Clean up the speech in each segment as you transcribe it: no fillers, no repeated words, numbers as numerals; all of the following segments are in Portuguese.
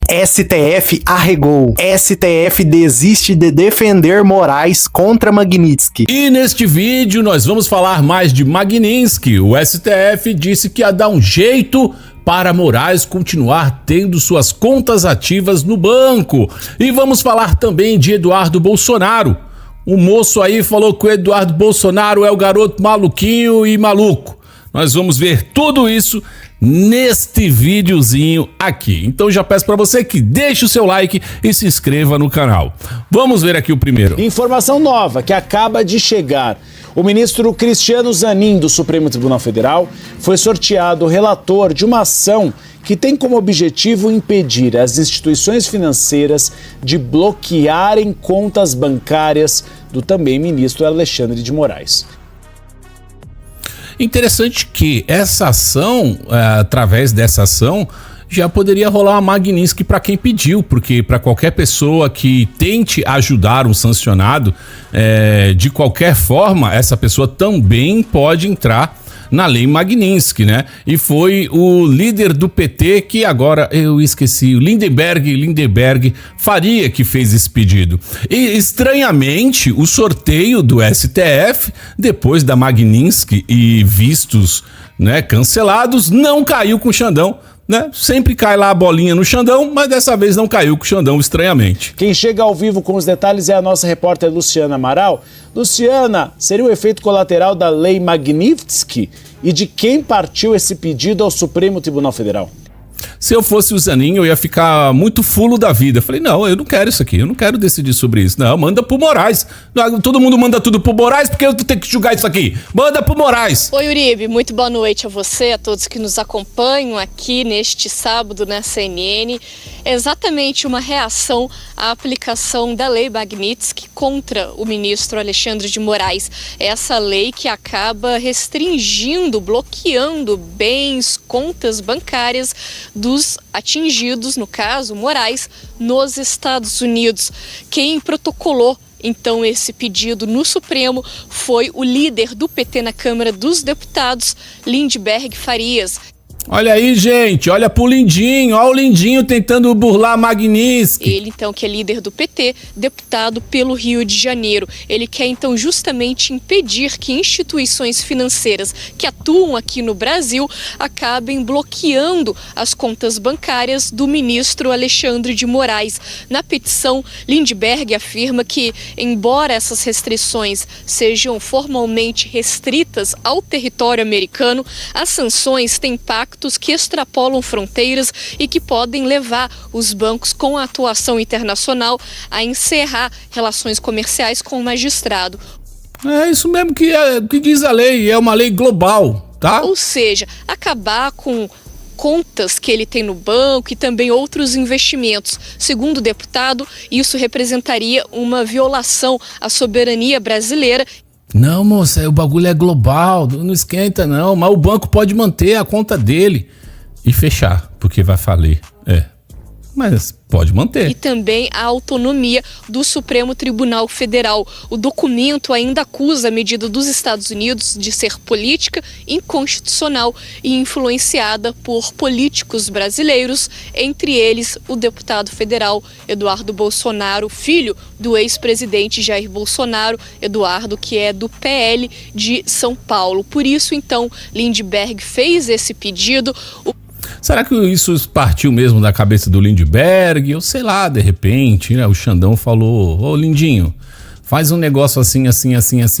STF arregou. STF desiste de defender Moraes contra Magnitsky. E neste vídeo nós vamos falar mais de Magnitsky. O STF disse que ia dar um jeito para Moraes continuar tendo suas contas ativas no banco. E vamos falar também de Eduardo Bolsonaro. O moço aí falou que o Eduardo Bolsonaro é o garoto maluquinho e maluco. Nós vamos ver tudo isso neste videozinho aqui. Então já peço para você que deixe o seu like e se inscreva no canal. Vamos ver aqui o primeiro. Informação nova que acaba de chegar. O ministro Cristiano Zanin, do Supremo Tribunal Federal, foi sorteado relator de uma ação que tem como objetivo impedir as instituições financeiras de bloquearem contas bancárias do também ministro Alexandre de Moraes. Interessante que essa ação, através dessa ação, já poderia rolar uma Magnitsky para quem pediu, porque para qualquer pessoa que tente ajudar um sancionado, de qualquer forma, essa pessoa também pode entrar na lei Magnitsky, né? E foi o líder do PT que agora, eu esqueci, o Lindenberg Faria que fez esse pedido. E estranhamente, o sorteio do STF, depois da Magnitsky e vistos, né, cancelados, não caiu com o Xandão, né? Sempre cai lá a bolinha no Xandão, mas dessa vez não caiu com o Xandão, estranhamente. Quem chega ao vivo com os detalhes é a nossa repórter Luciana Amaral. Luciana, seria o efeito colateral da lei Magnitsky? E de quem partiu esse pedido ao Supremo Tribunal Federal? Se eu fosse o Zanin, eu ia ficar muito fulo da vida. Falei, não, eu não quero isso aqui, eu não quero decidir sobre isso. Não, manda pro Moraes. Todo mundo manda tudo pro Moraes, porque eu tenho que julgar isso aqui. Manda pro Moraes. Oi, Uribe, muito boa noite a você, a todos que nos acompanham aqui neste sábado na CNN. É exatamente uma reação à aplicação da lei Magnitsky contra o ministro Alexandre de Moraes. Essa lei que acaba restringindo, bloqueando bens, contas bancárias dos atingidos, no caso, Moraes, nos Estados Unidos. Quem protocolou então esse pedido no Supremo foi o líder do PT na Câmara dos Deputados, Lindenberg Farias. Olha aí, gente, olha pro Lindinho, olha o Lindinho tentando burlar Magnitsky. Ele, então, que é líder do PT, deputado pelo Rio de Janeiro. Ele quer, então, justamente impedir que instituições financeiras que atuam aqui no Brasil acabem bloqueando as contas bancárias do ministro Alexandre de Moraes. Na petição, Lindenberg afirma que, embora essas restrições sejam formalmente restritas ao território americano, as sanções têm impacto que extrapolam fronteiras e que podem levar os bancos com a atuação internacional a encerrar relações comerciais com o magistrado. É isso mesmo que diz a lei, é uma lei global, tá? Ou seja, acabar com contas que ele tem no banco e também outros investimentos. Segundo o deputado, isso representaria uma violação à soberania brasileira. Não, moça, o bagulho é global, não esquenta não, mas o banco pode manter a conta dele e fechar, porque vai falir, mas pode manter. E também a autonomia do Supremo Tribunal Federal. O documento ainda acusa a medida dos Estados Unidos de ser política, inconstitucional e influenciada por políticos brasileiros, entre eles o deputado federal Eduardo Bolsonaro, filho do ex-presidente Jair Bolsonaro, Eduardo, que é do PL de São Paulo. Por isso, então, Lindenberg fez esse pedido. Será que isso partiu mesmo da cabeça do Lindenberg? Ou sei lá, de repente, né? O Xandão falou, ô Lindinho, faz um negócio assim,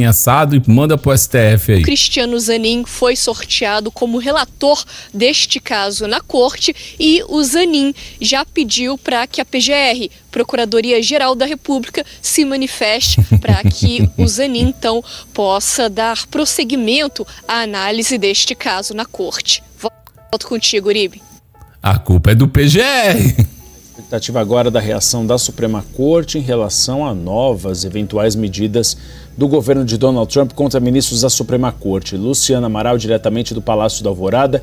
assado e manda pro STF aí. Cristiano Zanin foi sorteado como relator deste caso na corte e o Zanin já pediu para que a PGR, Procuradoria-Geral da República, se manifeste para que o Zanin, então, possa dar prosseguimento à análise deste caso na corte. Volto contigo, Uribe. A culpa é do PGR. Expectativa agora da reação da Suprema Corte em relação a novas eventuais medidas do governo de Donald Trump contra ministros da Suprema Corte. Luciana Amaral, diretamente do Palácio da Alvorada.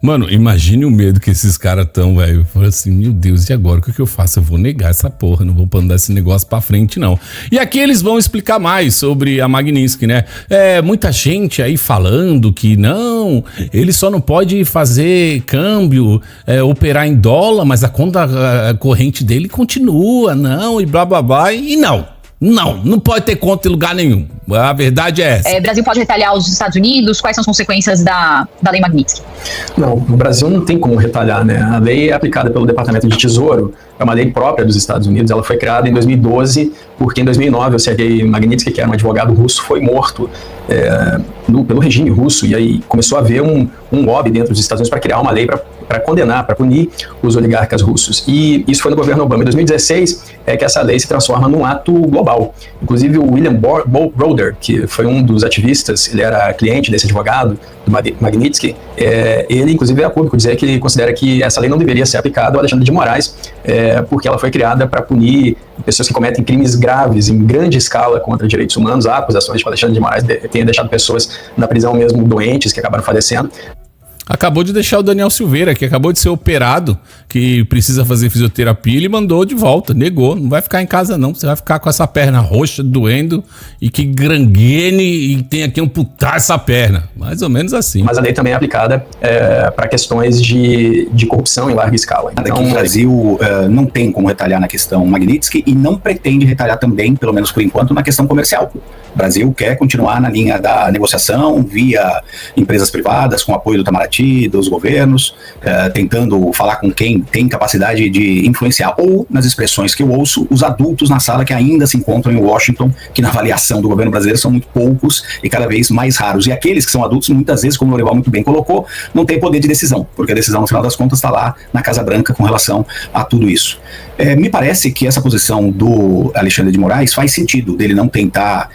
Mano, imagine o medo que esses caras tão, velho. Falei assim, meu Deus, e agora o que eu faço? Eu vou negar essa porra, não vou mandar esse negócio pra frente, não. E aqui eles vão explicar mais sobre a Magnitsky, né? Muita gente aí falando que não, ele só não pode fazer câmbio, operar em dólar, mas a conta corrente dele continua, não, e blá blá blá, e não pode ter conta em lugar nenhum. A verdade é essa. O Brasil pode retaliar os Estados Unidos? Quais são as consequências da lei Magnitsky? Não, no Brasil não tem como retaliar, né? A lei é aplicada pelo Departamento de Tesouro, é uma lei própria dos Estados Unidos, ela foi criada em 2012, porque em 2009 o Sergei Magnitsky, que era um advogado russo, foi morto pelo regime russo, e aí começou a haver um lobby dentro dos Estados Unidos para criar uma lei para condenar, para punir os oligarcas russos. E isso foi no governo Obama. Em 2016 é que essa lei se transforma num ato global. Inclusive o William Browder, que foi um dos ativistas, ele era cliente desse advogado, do Magnitsky, ele inclusive é a público dizer que ele considera que essa lei não deveria ser aplicada ao Alexandre de Moraes, porque ela foi criada para punir pessoas que cometem crimes graves em grande escala contra direitos humanos. Há acusações de que o Alexandre de Moraes tenha deixado pessoas na prisão mesmo doentes, que acabaram falecendo. Acabou de deixar o Daniel Silveira, que acabou de ser operado, que precisa fazer fisioterapia, ele mandou de volta, negou, não vai ficar em casa não, você vai ficar com essa perna roxa, doendo, e que granguene, e tem que amputar essa perna, mais ou menos assim. Mas a lei também é aplicada para questões de corrupção em larga escala. Então, o Brasil não tem como retalhar na questão Magnitsky e não pretende retalhar também, pelo menos por enquanto, na questão comercial. O Brasil quer continuar na linha da negociação via empresas privadas, com apoio do Itamaraty, dos governos, tentando falar com quem tem capacidade de influenciar, ou, nas expressões que eu ouço, os adultos na sala que ainda se encontram em Washington, que na avaliação do governo brasileiro são muito poucos e cada vez mais raros. E aqueles que são adultos, muitas vezes, como o Lourival muito bem colocou, não têm poder de decisão, porque a decisão, no final das contas, está lá na Casa Branca com relação a tudo isso. Me parece que essa posição do Alexandre de Moraes faz sentido, dele não tentar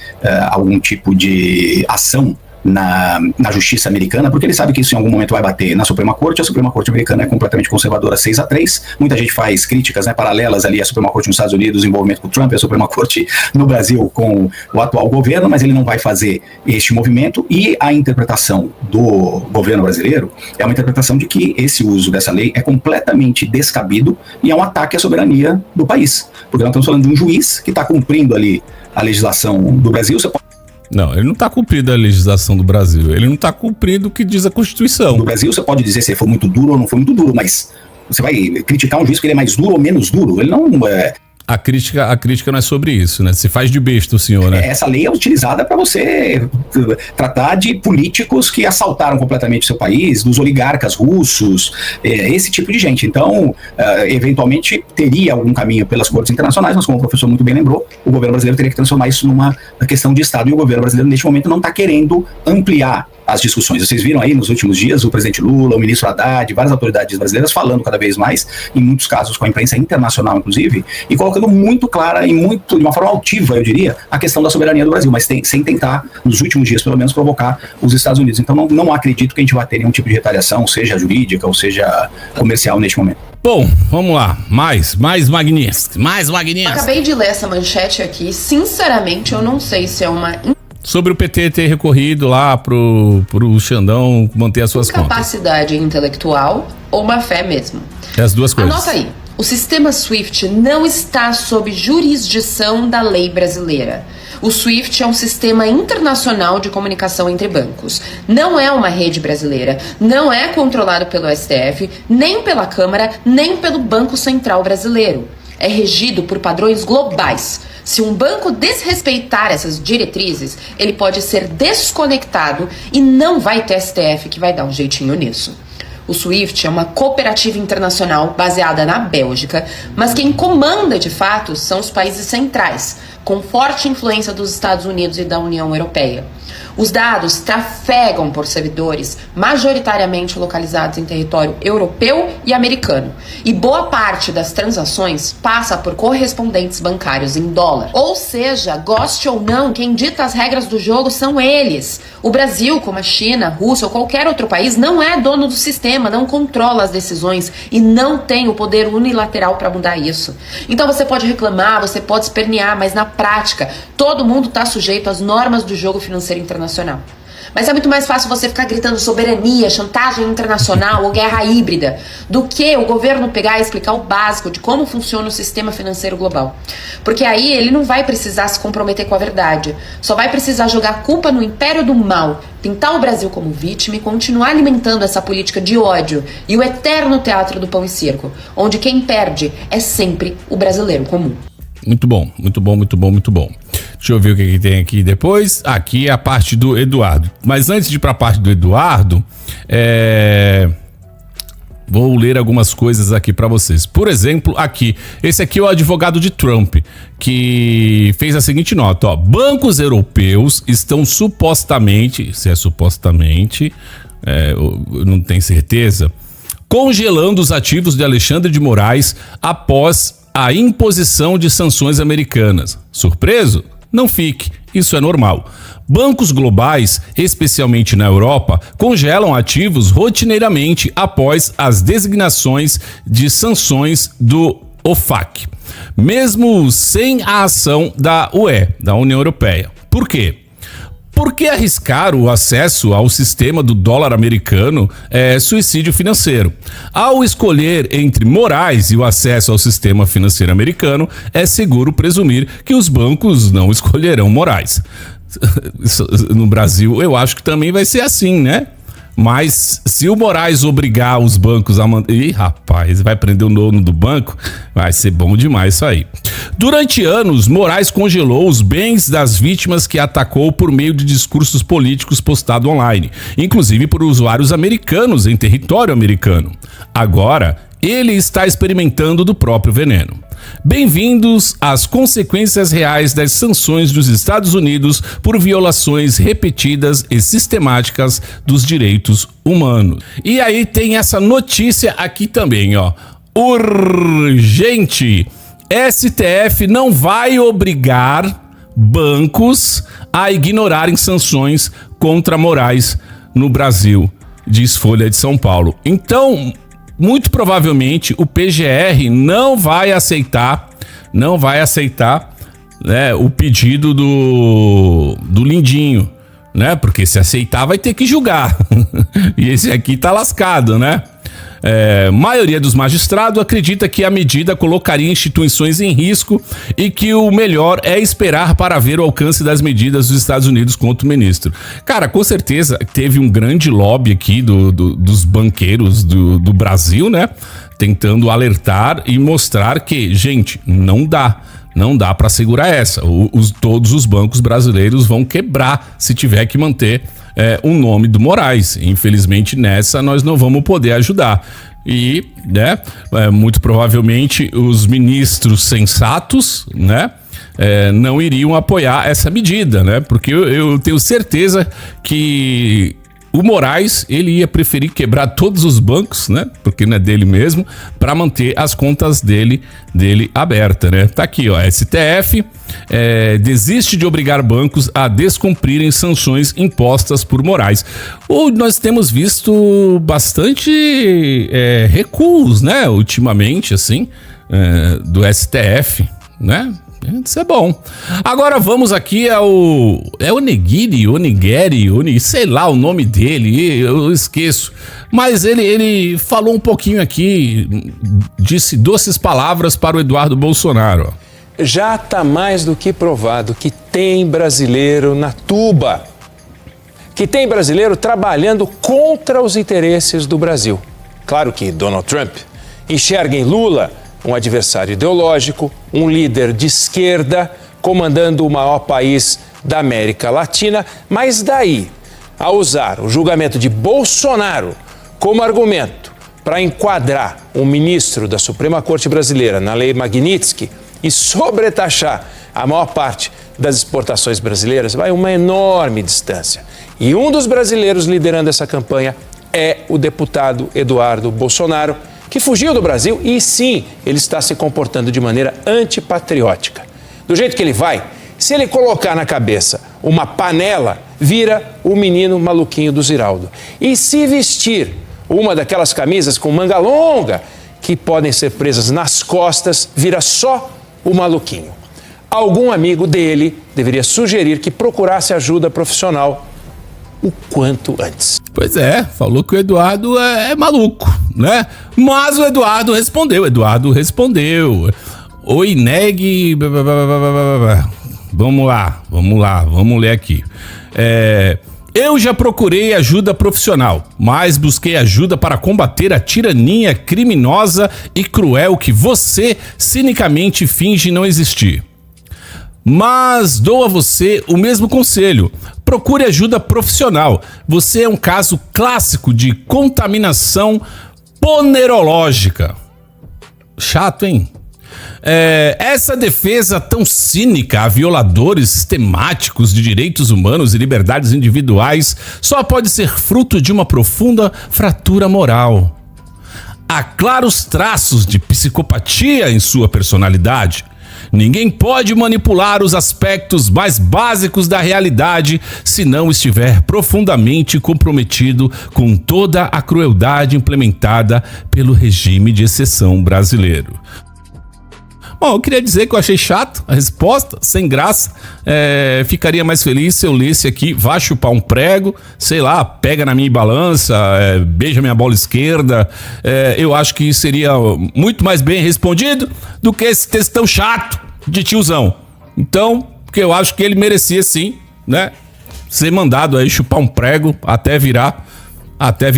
algum tipo de ação na justiça americana, porque ele sabe que isso em algum momento vai bater na Suprema Corte. A Suprema Corte americana é completamente conservadora, 6-3. Muita gente faz críticas, paralelas ali à Suprema Corte nos Estados Unidos, o envolvimento com o Trump, e a Suprema Corte no Brasil com o atual governo, mas ele não vai fazer este movimento, e a interpretação do governo brasileiro é uma interpretação de que esse uso dessa lei é completamente descabido e é um ataque à soberania do país, porque nós estamos falando de um juiz que está cumprindo ali a legislação do Brasil. Não, ele não está cumprindo a legislação do Brasil. Ele não está cumprindo o que diz a Constituição. No Brasil, você pode dizer se ele foi muito duro ou não foi muito duro, mas você vai criticar um juiz que ele é mais duro ou menos duro. Ele não A crítica não é sobre isso, né? Se faz de besta o senhor, né? Essa lei é utilizada para você tratar de políticos que assaltaram completamente o seu país, dos oligarcas russos, esse tipo de gente. Então, eventualmente, teria algum caminho pelas cortes internacionais, mas como o professor muito bem lembrou, o governo brasileiro teria que transformar isso numa questão de Estado, e o governo brasileiro, neste momento, não está querendo ampliar as discussões. Vocês viram aí nos últimos dias o presidente Lula, o ministro Haddad, várias autoridades brasileiras falando cada vez mais, em muitos casos com a imprensa internacional, inclusive, e colocando muito clara e de uma forma altiva, eu diria, a questão da soberania do Brasil, mas sem tentar, nos últimos dias, pelo menos, provocar os Estados Unidos. Então, não acredito que a gente vai ter nenhum tipo de retaliação, seja jurídica ou seja comercial neste momento. Bom, vamos lá. Mais Magnitsky. Acabei de ler essa manchete aqui. Sinceramente, eu não sei se é uma sobre o PT ter recorrido lá pro Xandão manter as suas contas. Capacidade intelectual ou má fé mesmo. As duas coisas. Anota aí. O sistema SWIFT não está sob jurisdição da lei brasileira. O SWIFT é um sistema internacional de comunicação entre bancos. Não é uma rede brasileira, não é controlado pelo STF, nem pela Câmara, nem pelo Banco Central brasileiro. É regido por padrões globais. Se um banco desrespeitar essas diretrizes, ele pode ser desconectado e não vai ter STF que vai dar um jeitinho nisso. O SWIFT é uma cooperativa internacional baseada na Bélgica, mas quem comanda de fato são os países centrais, com forte influência dos Estados Unidos e da União Europeia. Os dados trafegam por servidores majoritariamente localizados em território europeu e americano. E boa parte das transações passa por correspondentes bancários em dólar. Ou seja, goste ou não, quem dita as regras do jogo são eles. O Brasil, como a China, a Rússia ou qualquer outro país, não é dono do sistema, não controla as decisões e não tem o poder unilateral para mudar isso. Então você pode reclamar, você pode espernear, mas na prática, todo mundo está sujeito às normas do jogo financeiro internacional. Mas é muito mais fácil você ficar gritando soberania, chantagem internacional ou guerra híbrida do que o governo pegar e explicar o básico de como funciona o sistema financeiro global. Porque aí ele não vai precisar se comprometer com a verdade, só vai precisar jogar a culpa no império do mal, pintar o Brasil como vítima e continuar alimentando essa política de ódio e o eterno teatro do pão e circo, onde quem perde é sempre o brasileiro comum. Muito bom, muito bom, muito bom, muito bom. Deixa eu ver o que tem aqui depois. Aqui é a parte do Eduardo. Mas antes de ir para a parte do Eduardo, vou ler algumas coisas aqui para vocês. Por exemplo, aqui, esse aqui é o advogado de Trump, que fez a seguinte nota, ó: bancos europeus estão supostamente, se é supostamente, eu não tenho certeza, congelando os ativos de Alexandre de Moraes após a imposição de sanções americanas. Surpreso? Não fique, isso é normal. Bancos globais, especialmente na Europa, congelam ativos rotineiramente após as designações de sanções do OFAC, mesmo sem a ação da UE, da União Europeia. Por quê? Porque arriscar o acesso ao sistema do dólar americano é suicídio financeiro. Ao escolher entre Moraes e o acesso ao sistema financeiro americano, é seguro presumir que os bancos não escolherão Moraes. No Brasil, eu acho que também vai ser assim, né? Mas se o Moraes obrigar os bancos a manter... Ih, rapaz, vai prender o dono do banco? Vai ser bom demais isso aí. Durante anos, Moraes congelou os bens das vítimas que atacou por meio de discursos políticos postados online, inclusive por usuários americanos em território americano. Agora, ele está experimentando do próprio veneno. Bem-vindos às consequências reais das sanções dos Estados Unidos por violações repetidas e sistemáticas dos direitos humanos. E aí tem essa notícia aqui também, ó. Urgente! STF não vai obrigar bancos a ignorarem sanções contra Moraes no Brasil, diz Folha de São Paulo. Então, muito provavelmente o PGR não vai aceitar, né, o pedido do Lindinho, né? Porque se aceitar vai ter que julgar. E esse aqui tá lascado, né? Maioria dos magistrados acredita que a medida colocaria instituições em risco e que o melhor é esperar para ver o alcance das medidas dos Estados Unidos contra o ministro. Cara, com certeza teve um grande lobby aqui dos banqueiros do Brasil, né? Tentando alertar e mostrar que, gente, não dá para segurar essa. Todos os bancos brasileiros vão quebrar se tiver que manter o nome do Moraes. Infelizmente, nessa nós não vamos poder ajudar. E, né, muito provavelmente os ministros sensatos, né, não iriam apoiar essa medida, né? Porque eu tenho certeza que o Moraes, ele ia preferir quebrar todos os bancos, né? Porque não é dele mesmo, para manter as contas dele abertas, né? Tá aqui, ó, STF desiste de obrigar bancos a descumprirem sanções impostas por Moraes. Nós temos visto bastante recuos, né? Ultimamente, assim, do STF, né? Isso é bom. Agora vamos aqui ao... Onigiri, sei lá o nome dele, eu esqueço. Mas ele falou um pouquinho aqui, disse doces palavras para o Eduardo Bolsonaro. Já está mais do que provado que tem brasileiro na tuba. Que tem brasileiro trabalhando contra os interesses do Brasil. Claro que Donald Trump enxerga em Lula um adversário ideológico, um líder de esquerda, comandando o maior país da América Latina, mas daí a usar o julgamento de Bolsonaro como argumento para enquadrar um ministro da Suprema Corte Brasileira na Lei Magnitsky e sobretaxar a maior parte das exportações brasileiras, vai uma enorme distância. E um dos brasileiros liderando essa campanha é o deputado Eduardo Bolsonaro, que fugiu do Brasil e sim, ele está se comportando de maneira antipatriótica. Do jeito que ele vai, se ele colocar na cabeça uma panela, vira o menino maluquinho do Ziraldo. E se vestir uma daquelas camisas com manga longa, que podem ser presas nas costas, vira só o maluquinho. Algum amigo dele deveria sugerir que procurasse ajuda profissional. o quanto antes. Pois é, falou que o Eduardo é maluco, né? Mas o Eduardo respondeu. Oi, Neg. Vamos ler aqui. Eu já procurei ajuda profissional, mas busquei ajuda para combater a tirania criminosa e cruel que você cinicamente finge não existir. Mas dou a você o mesmo conselho. Procure ajuda profissional. Você é um caso clássico de contaminação ponerológica. Chato, hein? Essa defesa tão cínica a violadores sistemáticos de direitos humanos e liberdades individuais só pode ser fruto de uma profunda fratura moral. Há claros traços de psicopatia em sua personalidade. Ninguém pode manipular os aspectos mais básicos da realidade se não estiver profundamente comprometido com toda a crueldade implementada pelo regime de exceção brasileiro. Bom, eu queria dizer que eu achei chato a resposta, sem graça. Ficaria mais feliz se eu lesse aqui, vá chupar um prego, sei lá, pega na minha balança, beija minha bola esquerda. Eu acho que seria muito mais bem respondido do que esse textão chato de tiozão. Então, porque eu acho que ele merecia sim, né, ser mandado aí chupar um prego até virar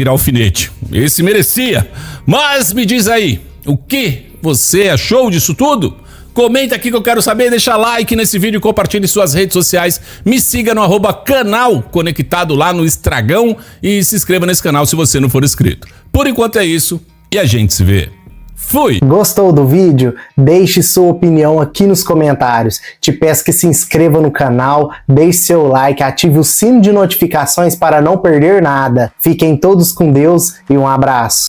alfinete. Esse merecia. Mas me diz aí, o que você achou disso tudo? Comenta aqui que eu quero saber, deixa like nesse vídeo, compartilhe suas redes sociais, me siga no @canal conectado lá no Estragão e se inscreva nesse canal se você não for inscrito. Por enquanto é isso e a gente se vê. Fui! Gostou do vídeo? Deixe sua opinião aqui nos comentários. Te peço que se inscreva no canal, deixe seu like, ative o sino de notificações para não perder nada. Fiquem todos com Deus e um abraço.